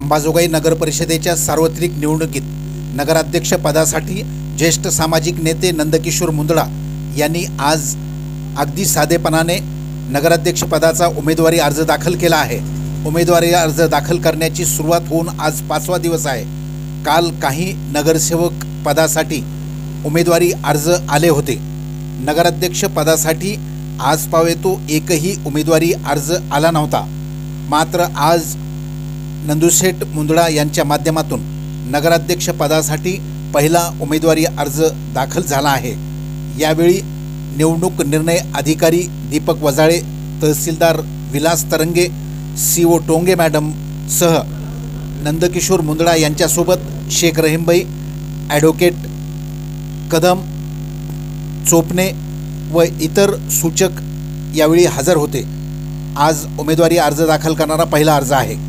अंबाजोगाई नगर परिषदेच्या सार्वत्रिक निवडणुकीत नगराध्यक्ष पदासाठी ज्येष्ठ सामाजिक नेते नंदकिशोर मुंदडा यांनी आज अगदी साधेपणाने नगराध्यक्ष पदाचा उमेदवारी अर्ज दाखल केला आहे। उमेदवारी अर्ज दाखल करण्याची सुरुवात होऊन आज 5वा दिवस आहे। काल काही नगरसेवक पदासाठी उमेदवारी अर्ज आले होते। नगराध्यक्ष पदासाठी आज पावेतो एकही उमेदवारी अर्ज आला नव्हता। मात्र आज नंदुशेठ मुंदडा यांच्या माध्यमातून नगराध्यक्ष पदासाठी पहिला उमेदवारी अर्ज दाखल झाला आहे। यावेळी निवडणूक निर्णय अधिकारी दीपक वजाळे, तहसीलदार विलास तरंगे, CO टोंगे मॅडम सह नंदकिशोर मुंदडा यांच्यासोबत शेख रहीमभाई, ॲडव्होकेट कदम, चोपणे व इतर सूचक यावेळी हजर होते। आज उमेदवारी अर्ज दाखल करणारा पहिला अर्ज आहे।